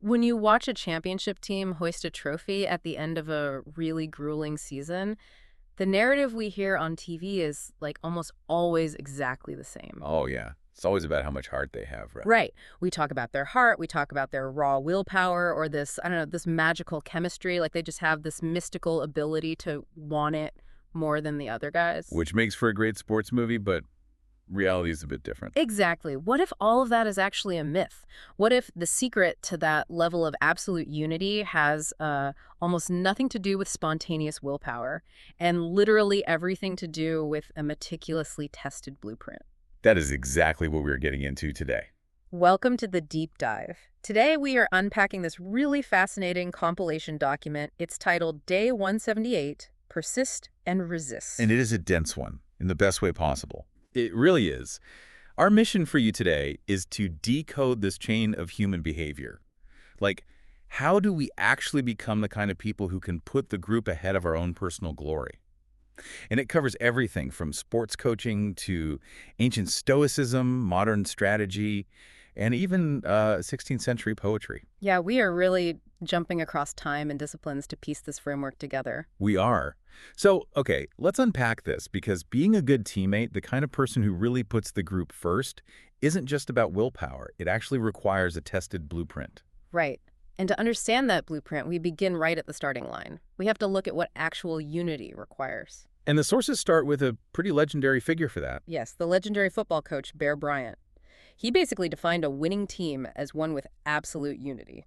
When you watch a championship team hoist a trophy at the end of a really grueling season, the narrative we hear on TV is like almost always exactly the same. Oh, yeah. It's always about how much heart they have, right? Right. We talk about their heart, we talk about their raw willpower or this, I don't know, this magical chemistry. Like they just have this mystical ability to want it more than the other guys. Which makes for a great sports movie, but reality is a bit different. Exactly. What if all of that is actually a myth? What if the secret to that level of absolute unity has almost nothing to do with spontaneous willpower and literally everything to do with a meticulously tested blueprint? That is exactly what we're getting into today. Welcome to the deep dive. Today we are unpacking this really fascinating compilation document. It's titled Day 178, Persist and Resist. And it is a dense one, in the best way possible. It really is. Our mission for you today is to decode this chain of human behavior. Like, how do we actually become the kind of people who can put the group ahead of our own personal glory? And it covers everything from sports coaching to ancient stoicism, modern strategy, and even 16th century poetry. Yeah, we are really jumping across time and disciplines to piece this framework together. We are. So, okay, let's unpack this, because being a good teammate, the kind of person who really puts the group first, isn't just about willpower. It actually requires a tested blueprint. Right. And to understand that blueprint, we begin right at the starting line. We have to look at what actual unity requires. And the sources start with a pretty legendary figure for that. Yes, the legendary football coach, Bear Bryant. He basically defined a winning team as one with absolute unity,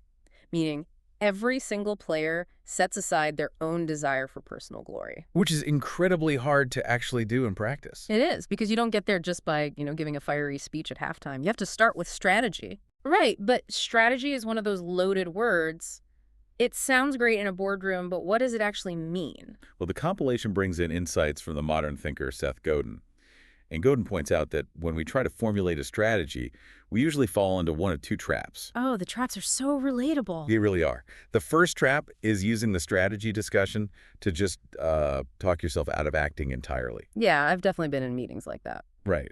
meaning every single player sets aside their own desire for personal glory. Which is incredibly hard to actually do in practice. It is, because you don't get there just by, giving a fiery speech at halftime. You have to start with strategy. Right, but strategy is one of those loaded words. It sounds great in a boardroom, but what does it actually mean? Well, the compilation brings in insights from the modern thinker Seth Godin. And Godin points out that when we try to formulate a strategy, we usually fall into one of two traps. Oh, the traps are so relatable. They really are. The first trap is using the strategy discussion to just talk yourself out of acting entirely. Yeah, I've definitely been in meetings like that. Right.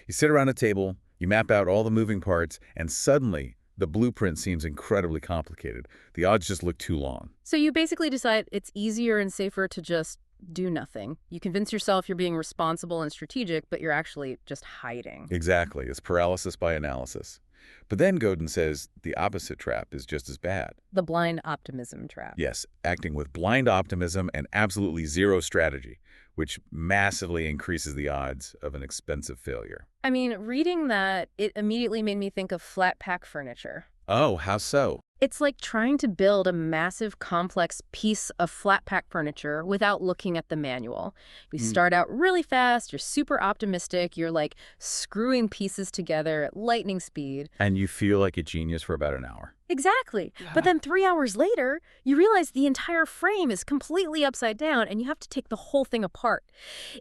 You sit around a table, you map out all the moving parts, and suddenly the blueprint seems incredibly complicated. The odds just look too long. So you basically decide it's easier and safer to just do nothing. You convince yourself you're being responsible and strategic, but you're actually just hiding. Exactly. It's paralysis by analysis. But then Godin says the opposite trap is just as bad. The blind optimism trap. Yes, acting with blind optimism and absolutely zero strategy, which massively increases the odds of an expensive failure. I mean, reading that, it immediately made me think of flat pack furniture. Oh, how so? It's like trying to build a massive, complex piece of flat pack furniture without looking at the manual. You start out really fast, you're super optimistic, you're like screwing pieces together at lightning speed. And you feel like a genius for about an hour. Exactly. But then 3 hours later, you realize the entire frame is completely upside down and you have to take the whole thing apart.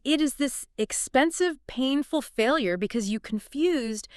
It is this expensive, painful failure because you confused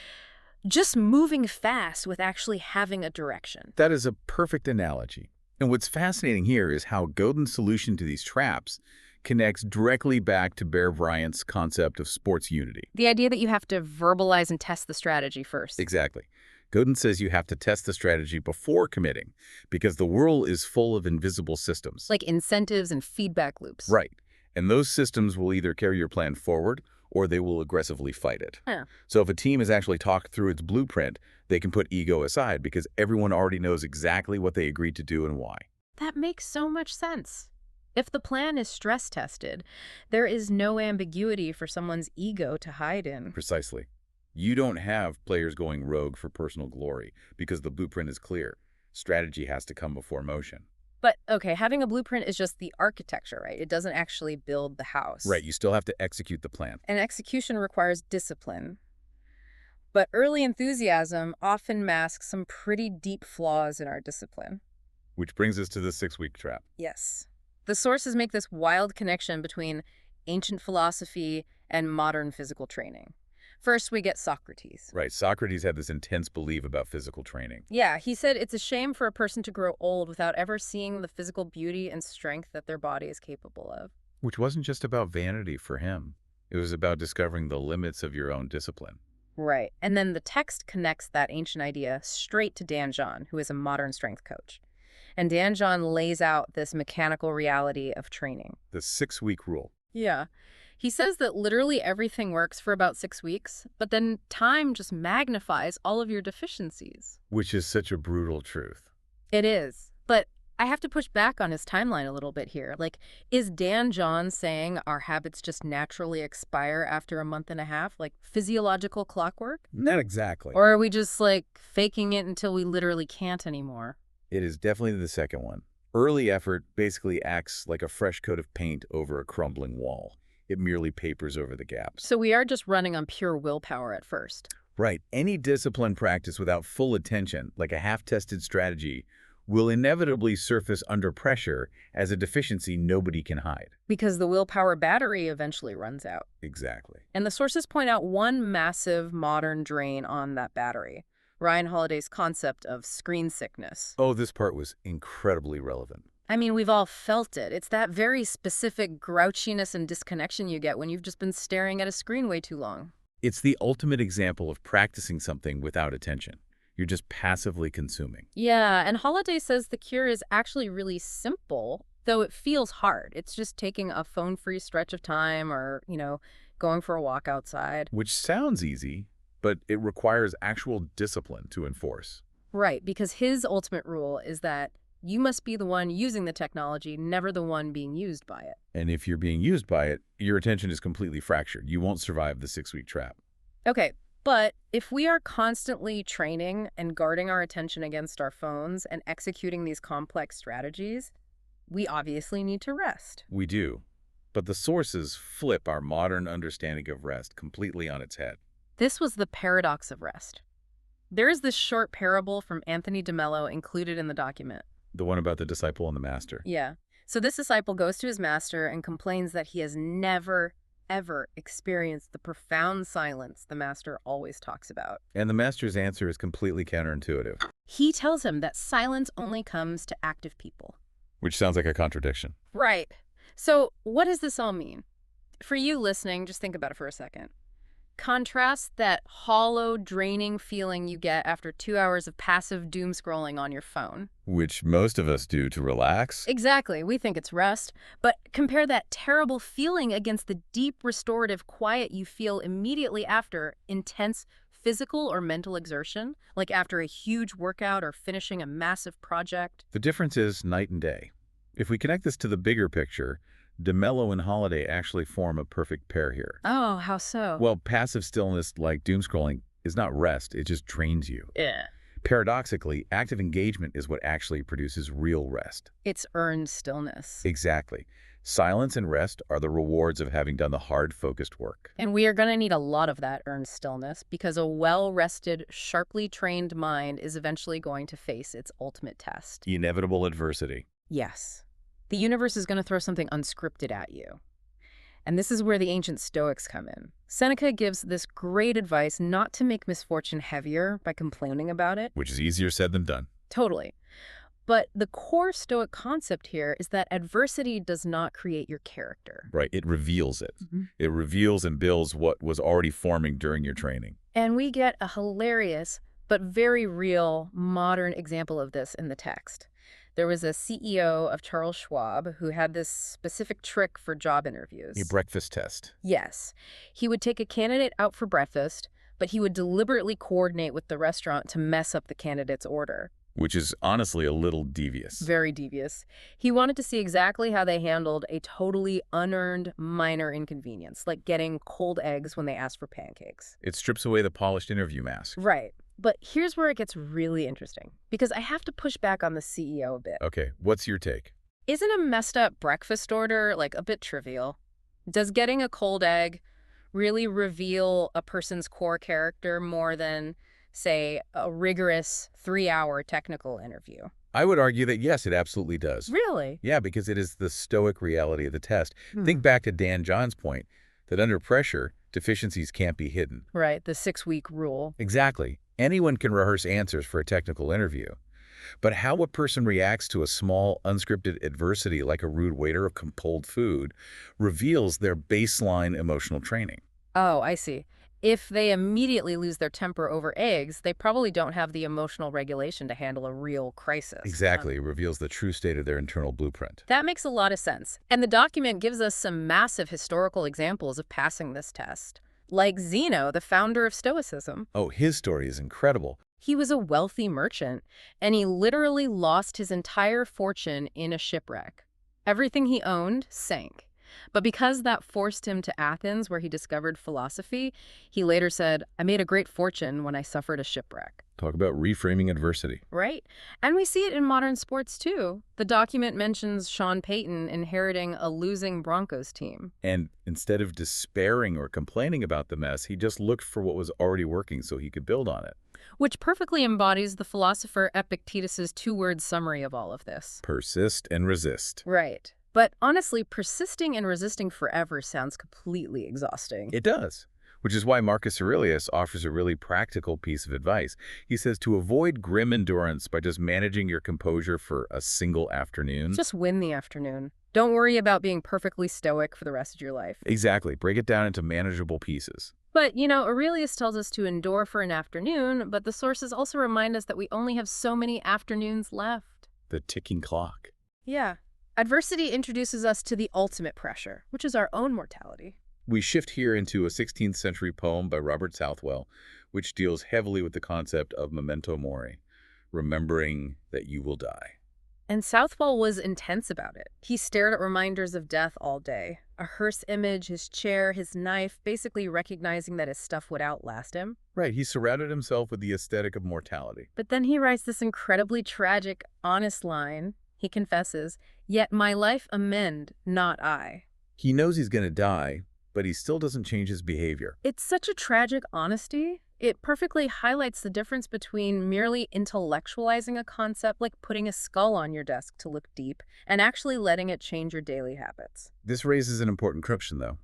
just moving fast with actually having a direction. That is a perfect analogy. And what's fascinating here is how Godin's solution to these traps connects directly back to Bear Bryant's concept of sports unity. The idea that you have to verbalize and test the strategy first. Exactly. Godin says you have to test the strategy before committing, because the world is full of invisible systems. Like incentives and feedback loops. Right. And those systems will either carry your plan forward or they will aggressively fight it. Huh. So if a team has actually talked through its blueprint, they can put ego aside because everyone already knows exactly what they agreed to do and why. That makes so much sense. If the plan is stress tested, there is no ambiguity for someone's ego to hide in. Precisely. You don't have players going rogue for personal glory because the blueprint is clear. Strategy has to come before motion. But, okay, having a blueprint is just the architecture, right? It doesn't actually build the house. Right, you still have to execute the plan. And execution requires discipline. But early enthusiasm often masks some pretty deep flaws in our discipline. Which brings us to the 6-week trap. Yes. The sources make this wild connection between ancient philosophy and modern physical training. First, we get Socrates. Right, Socrates had this intense belief about physical training. Yeah, he said it's a shame for a person to grow old without ever seeing the physical beauty and strength that their body is capable of. Which wasn't just about vanity for him. It was about discovering the limits of your own discipline. Right. And then the text connects that ancient idea straight to Dan John, who is a modern strength coach. And Dan John lays out this mechanical reality of training. The 6-week rule. Yeah. He says that literally everything works for about 6 weeks, but then time just magnifies all of your deficiencies. Which is such a brutal truth. It is. But I have to push back on his timeline a little bit here. Like, is Dan John saying our habits just naturally expire after a month and a half, like physiological clockwork? Not exactly. Or are we just, like, faking it until we literally can't anymore? It is definitely the second one. Early effort basically acts like a fresh coat of paint over a crumbling wall. It merely papers over the gaps. So we are just running on pure willpower at first. Right. Any disciplined practice without full attention, like a half-tested strategy, will inevitably surface under pressure as a deficiency nobody can hide. Because the willpower battery eventually runs out. Exactly. And the sources point out one massive modern drain on that battery. Ryan Holiday's concept of screen sickness. Oh, this part was incredibly relevant. I mean, we've all felt it. It's that very specific grouchiness and disconnection you get when you've just been staring at a screen way too long. It's the ultimate example of practicing something without attention. You're just passively consuming. Yeah, and Holiday says the cure is actually really simple, though it feels hard. It's just taking a phone-free stretch of time or, going for a walk outside. Which sounds easy, but it requires actual discipline to enforce. Right, because his ultimate rule is that you must be the one using the technology, never the one being used by it. And if you're being used by it, your attention is completely fractured. You won't survive the 6-week trap. Okay, but if we are constantly training and guarding our attention against our phones and executing these complex strategies, we obviously need to rest. We do. But the sources flip our modern understanding of rest completely on its head. This was the paradox of rest. There is this short parable from Anthony DeMello included in the document. The one about the disciple and the master. Yeah. So this disciple goes to his master and complains that he has never, ever experienced the profound silence the master always talks about. And the master's answer is completely counterintuitive. He tells him that silence only comes to active people. Which sounds like a contradiction. Right. So what does this all mean? For you listening, just think about it for a second. Contrast that hollow, draining feeling you get after 2 hours of passive doom scrolling on your phone. Which most of us do to relax. Exactly. We think it's rest. But compare that terrible feeling against the deep restorative quiet you feel immediately after intense physical or mental exertion, like after a huge workout or finishing a massive project. The difference is night and day. If we connect this to the bigger picture, DeMello and Holiday actually form a perfect pair here. Oh, how so? Well, passive stillness like doom scrolling is not rest, it just drains you. Yeah. Paradoxically, active engagement is what actually produces real rest. It's earned stillness. Exactly. Silence and rest are the rewards of having done the hard, focused work. And we are going to need a lot of that earned stillness because a well-rested, sharply trained mind is eventually going to face its ultimate test. Inevitable adversity. Yes. The universe is going to throw something unscripted at you. And this is where the ancient Stoics come in. Seneca gives this great advice not to make misfortune heavier by complaining about it. Which is easier said than done. Totally. But the core Stoic concept here is that adversity does not create your character. Right, it reveals it. It reveals and builds what was already forming during your training. And we get a hilarious but very real modern example of this in the text. There was a CEO of Charles Schwab who had this specific trick for job interviews. A breakfast test. Yes. He would take a candidate out for breakfast, but he would deliberately coordinate with the restaurant to mess up the candidate's order. Which is honestly a little devious. Very devious. He wanted to see exactly how they handled a totally unearned minor inconvenience, like getting cold eggs when they asked for pancakes. It strips away the polished interview mask. Right. But here's where it gets really interesting, because I have to push back on the CEO a bit. Okay, what's your take? Isn't a messed up breakfast order, like, a bit trivial? Does getting a cold egg really reveal a person's core character more than, say, a rigorous 3-hour technical interview? I would argue that yes, it absolutely does. Really? Yeah, because it is the Stoic reality of the test. Think back to Dan John's point that under pressure, deficiencies can't be hidden. Right, the 6-week rule. Exactly. Anyone can rehearse answers for a technical interview. But how a person reacts to a small, unscripted adversity like a rude waiter of cold food reveals their baseline emotional training. Oh, I see. If they immediately lose their temper over eggs, they probably don't have the emotional regulation to handle a real crisis. Exactly. It reveals the true state of their internal blueprint. That makes a lot of sense. And the document gives us some massive historical examples of passing this test. Like Zeno, the founder of Stoicism. Oh, his story is incredible. He was a wealthy merchant, and he literally lost his entire fortune in a shipwreck. Everything he owned sank. But because that forced him to Athens, where he discovered philosophy, he later said, "I made a great fortune when I suffered a shipwreck." Talk about reframing adversity. Right? And we see it in modern sports, too. The document mentions Sean Payton inheriting a losing Broncos team. And instead of despairing or complaining about the mess, he just looked for what was already working so he could build on it. Which perfectly embodies the philosopher Epictetus's two-word summary of all of this. Persist and resist. Right. But honestly, persisting and resisting forever sounds completely exhausting. It does. Which is why Marcus Aurelius offers a really practical piece of advice. He says to avoid grim endurance by just managing your composure for a single afternoon. Just win the afternoon. Don't worry about being perfectly stoic for the rest of your life. Exactly. Break it down into manageable pieces. But, Aurelius tells us to endure for an afternoon, but the sources also remind us that we only have so many afternoons left. The ticking clock. Yeah. Adversity introduces us to the ultimate pressure, which is our own mortality. We shift here into a 16th century poem by Robert Southwell, which deals heavily with the concept of memento mori, remembering that you will die. And Southwell was intense about it. He stared at reminders of death all day. A hearse image, his chair, his knife, basically recognizing that his stuff would outlast him. Right, he surrounded himself with the aesthetic of mortality. But then he writes this incredibly tragic, honest line. He confesses, "Yet my life amend, not I." He knows he's going to die, but he still doesn't change his behavior. It's such a tragic honesty. It perfectly highlights the difference between merely intellectualizing a concept, like putting a skull on your desk to look deep, and actually letting it change your daily habits. This raises an important question, though,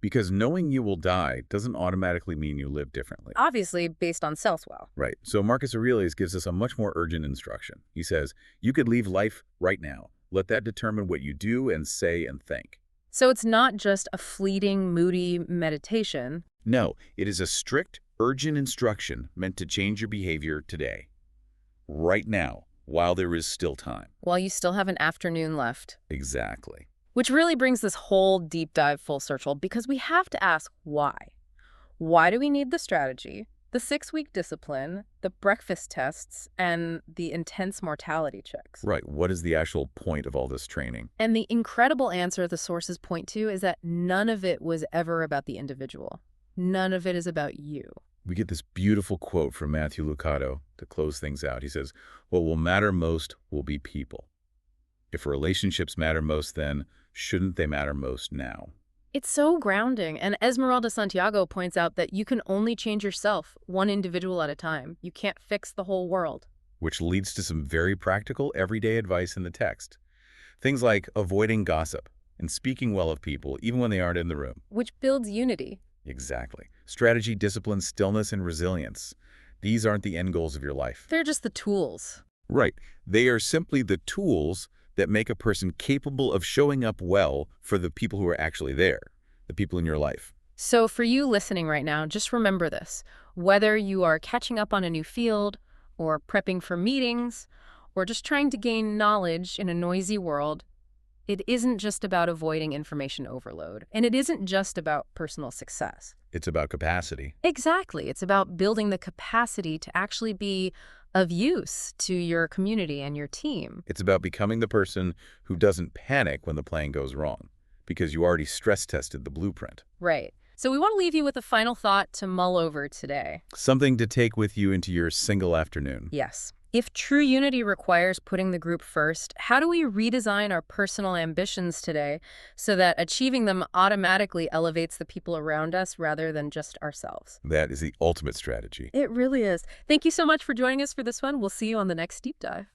because knowing you will die doesn't automatically mean you live differently. Obviously, based on Southwell. Right. So Marcus Aurelius gives us a much more urgent instruction. He says, you could leave life right now. Let that determine what you do and say and think. So it's not just a fleeting, moody meditation. No, it is a strict, urgent instruction meant to change your behavior today. Right now, while there is still time. While you still have an afternoon left. Exactly. Which really brings this whole deep dive full circle, because we have to ask why. Why do we need the strategy, the 6-week discipline, the breakfast tests, and the intense mortality checks? Right. What is the actual point of all this training? And the incredible answer the sources point to is that none of it was ever about the individual. None of it is about you. We get this beautiful quote from Matthew Lucado to close things out. He says, what will matter most will be people. If relationships matter most then, shouldn't they matter most now? It's so grounding, and Esmeralda Santiago points out that you can only change yourself, one individual at a time. You can't fix the whole world. Which leads to some very practical, everyday advice in the text. Things like avoiding gossip and speaking well of people, even when they aren't in the room. Which builds unity. Exactly. Strategy, discipline, stillness, and resilience. These aren't the end goals of your life. They're just the tools. Right. They are simply the tools that make a person capable of showing up well for the people who are actually there, the people in your life. So for you listening right now, just remember this. Whether you are catching up on a new field, or prepping for meetings, or just trying to gain knowledge in a noisy world, it isn't just about avoiding information overload. And it isn't just about personal success. It's about capacity. Exactly. It's about building the capacity to actually be of use to your community and your team. It's about becoming the person who doesn't panic when the plan goes wrong, because you already stress tested the blueprint. Right. So we want to leave you with a final thought to mull over today. Something to take with you into your single afternoon. Yes. If true unity requires putting the group first, how do we redesign our personal ambitions today so that achieving them automatically elevates the people around us rather than just ourselves? That is the ultimate strategy. It really is. Thank you so much for joining us for this one. We'll see you on the next deep dive.